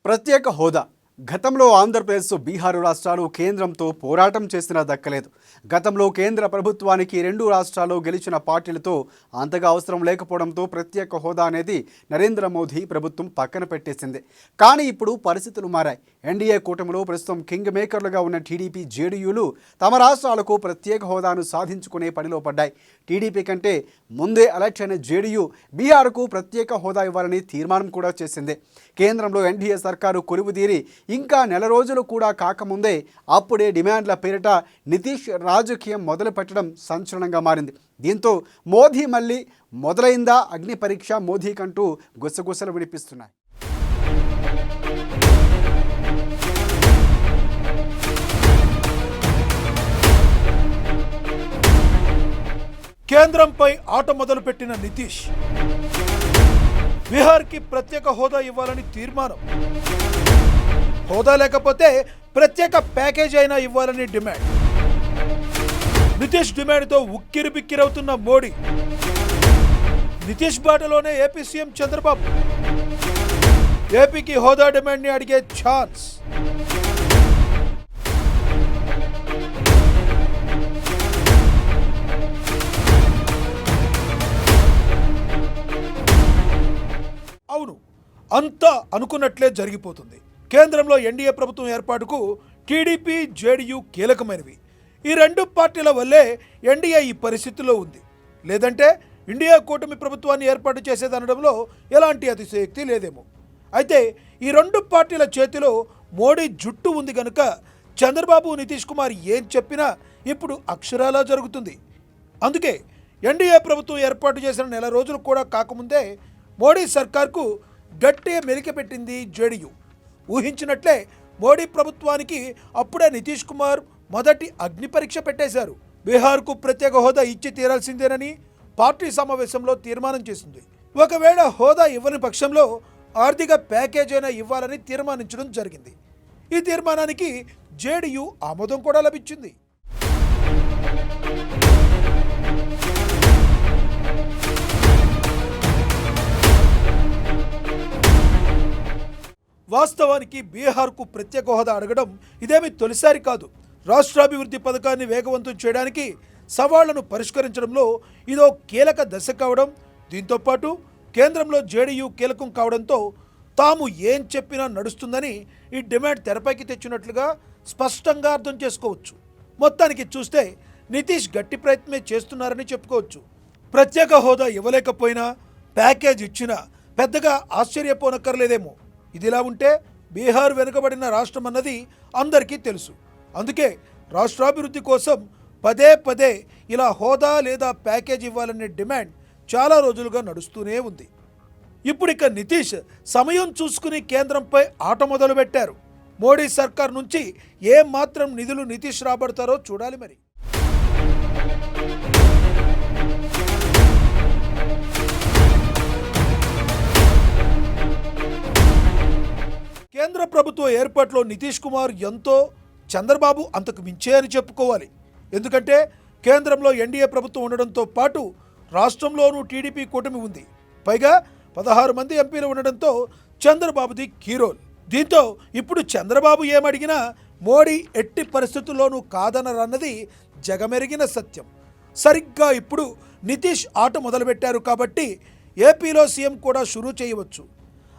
ప్రత్యేక హోదా గతంలో ఆంధ్రప్రదేశ్ బీహార్ రాష్ట్రాలు కేంద్రంతో పోరాటం చేసినా దక్కలేదు. గతంలో కేంద్ర ప్రభుత్వానికి రెండు రాష్ట్రాలు గెలిచిన పార్టీలతో అంతగా అవసరం లేకపోవడంతో ప్రత్యేక హోదా అనేది నరేంద్ర మోదీ ప్రభుత్వం పక్కన పెట్టేసింది. కానీ ఇప్పుడు పరిస్థితులు మారాయి. ఎన్డీఏ కూటమిలో ప్రస్తుతం కింగ్ మేకర్లుగా ఉన్న టీడీపీ, జేడీయూలు తమ రాష్ట్రాలకు ప్రత్యేక హోదాను సాధించుకునే పనిలో పడ్డాయి. టీడీపీ కంటే ముందే ఎలక్ట్ అయిన జేడీయూ బీహార్కు ప్రత్యేక హోదా ఇవ్వాలని తీర్మానం కూడా చేసింది. కేంద్రంలో ఎన్డీఏ సర్కారు కొలువుదీరి ఇంకా నెల రోజులు కూడా కాకముందే అప్పుడే డిమాండ్ల పేరిట నితీష్ రాజకీయం మొదలు పెట్టడం సంచలనంగా మారింది. దీంతో మోదీ మళ్ళీ మొదలైందా అగ్ని పరీక్ష మోదీకంటూ గుసగుసలు వినిపిస్తున్నాయి. కేంద్రంపై ఆట మొదలుపెట్టిన నితీష్ బీహార్కి ప్రత్యేక హోదా ఇవ్వాలని తీర్మానం. హోదా లేకపోతే ప్రత్యేక ప్యాకేజ్ అయినా ఇవ్వాలని డిమాండ్. నితీష్ డిమాండ్తో ఉక్కిరిబిక్కిరవుతున్న మోడీ. నితీష్ బాటలోనే ఏపీ సీఎం చంద్రబాబు. ఏపీకి హోదా డిమాండ్ని అడిగే ఛాన్స్. అవును, అంతా అనుకున్నట్లే జరిగిపోతుంది. కేంద్రంలో ఎన్డీఏ ప్రభుత్వం ఏర్పాటుకు టీడీపీ, జేడీయూ కీలకమైనవి. ఈ రెండు పార్టీల వల్లే ఎన్డీఏ ఈ పరిస్థితిలో ఉంది. లేదంటే ఇండియా కూటమి ప్రభుత్వాన్ని ఏర్పాటు చేసేదనడంలో ఎలాంటి అతిశయోక్తి లేదేమో. అయితే ఈ రెండు పార్టీల చేతిలో మోడీ జుట్టు ఉంది కనుక చంద్రబాబు, నితీష్ కుమార్ ఏం చెప్పినా ఇప్పుడు అక్షరాలా జరుగుతుంది. అందుకే ఎన్డీఏ ప్రభుత్వం ఏర్పాటు చేసిన నెల రోజులు కూడా కాకముందే మోడీ సర్కార్కు గట్టిగా మెలికపెట్టింది జేడీయూ. ఊహించినట్లే మోడీ ప్రభుత్వానికి అప్పుడే నితీష్ కుమార్ మొదటి అగ్ని పరీక్ష పెట్టేశారు. బీహార్కు ప్రత్యేక హోదా ఇచ్చి తీరాల్సిందేనని పార్టీ సమావేశంలో తీర్మానం చేసింది. ఒకవేళ హోదా ఇవ్వని పక్షంలో ఆర్థిక ప్యాకేజ్ అయినా ఇవ్వాలని తీర్మానించడం జరిగింది. ఈ తీర్మానానికి జేడీయూ ఆమోదం కూడా లభించింది. వాస్తవానికి బీహార్కు ప్రత్యేక హోదా అడగడం ఇదేమీ తొలిసారి కాదు. రాష్ట్రాభివృద్ధి పథకాన్ని వేగవంతం చేయడానికి, సవాళ్లను పరిష్కరించడంలో ఇదో కీలక దశ కావడం, దీంతోపాటు కేంద్రంలో జేడీయూ కీలకం కావడంతో తాము ఏం చెప్పినా నడుస్తుందని ఈ డిమాండ్ తెరపైకి తెచ్చినట్లుగా స్పష్టంగా అర్థం చేసుకోవచ్చు. మొత్తానికి చూస్తే నితీష్ గట్టి ప్రయత్నమే చేస్తున్నారని చెప్పుకోవచ్చు. ప్రత్యేక హోదా ఇవ్వలేకపోయినా ప్యాకేజ్ ఇచ్చినా పెద్దగా ఆశ్చర్యపోనక్కర్లేదేమో. ఇదిలా ఉంటే బీహార్ వెనుకబడిన రాష్ట్రం అన్నది అందరికీ తెలుసు. అందుకే రాష్ట్రాభివృద్ధి కోసం పదే పదే ఇలా హోదా లేదా ప్యాకేజ్ ఇవ్వాలనే డిమాండ్ చాలా రోజులుగా నడుస్తూనే ఉంది. ఇప్పుడిక నితీష్ సమయం చూసుకుని కేంద్రంపై ఆట మొదలుపెట్టారు. మోడీ సర్కార్ నుంచి ఏం మాత్రం నిధులు నితీష్ రాబడతారో చూడాలి మరి. కేంద్ర ప్రభుత్వ ఏర్పాటులో నితీష్ కుమార్ ఎంతో, చంద్రబాబు అంతకు మించే అని చెప్పుకోవాలి. ఎందుకంటే కేంద్రంలో ఎన్డీఏ ప్రభుత్వం ఉండడంతో పాటు రాష్ట్రంలోనూ టీడీపీ కూటమి ఉంది. పైగా 16 మంది ఎంపీలు ఉండడంతో చంద్రబాబుది కీ రోల్. దీంతో ఇప్పుడు చంద్రబాబు ఏమడిగినా మోడీ ఎట్టి పరిస్థితుల్లోనూ కాదనరన్నది జగమెరిగిన సత్యం. సరిగ్గా ఇప్పుడు నితీష్ ఆట మొదలుపెట్టారు కాబట్టి ఏపీలో సీఎం కూడా షురూ చేయవచ్చు.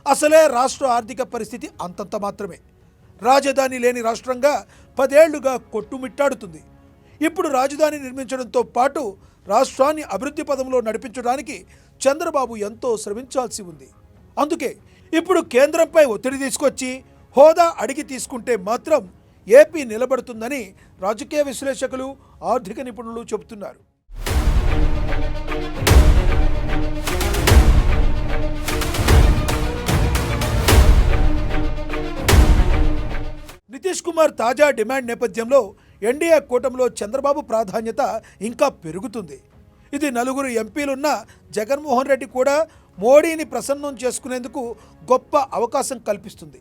అసలే రాష్ట్ర ఆర్థిక పరిస్థితి అంతంత మాత్రమే. రాజధాని లేని రాష్ట్రంగా 10 ఏళ్లుగా కొట్టుమిట్టాడుతుంది. ఇప్పుడు రాజధాని నిర్మించడంతో పాటు రాష్ట్రాన్ని అభివృద్ధి పదంలో నడిపించడానికి చంద్రబాబు ఎంతో శ్రమించాల్సి ఉంది. అందుకే ఇప్పుడు కేంద్రంపై ఒత్తిడి తీసుకొచ్చి హోదా అడిగి తీసుకుంటే మాత్రం ఏపీ నిలబడుతుందని రాజకీయ విశ్లేషకులు, ఆర్థిక నిపుణులు చెబుతున్నారు. నితీష్ కుమార్ తాజా డిమాండ్ నేపథ్యంలో ఎన్డీఏ కూటమిలో చంద్రబాబు ప్రాధాన్యత ఇంకా పెరుగుతుంది. ఇది నలుగురు ఎంపీలున్న జగన్మోహన్ రెడ్డి కూడా మోడీని ప్రసన్నం చేసుకునేందుకు గొప్ప అవకాశం కల్పిస్తుంది.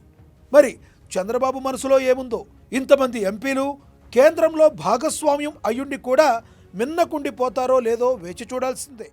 మరి చంద్రబాబు మనసులో ఏముందో? ఇంతమంది ఎంపీలు కేంద్రంలో భాగస్వామ్యం అయ్యుండి కూడా మిన్నకుండిపోతారో లేదో వేచి చూడాల్సిందే.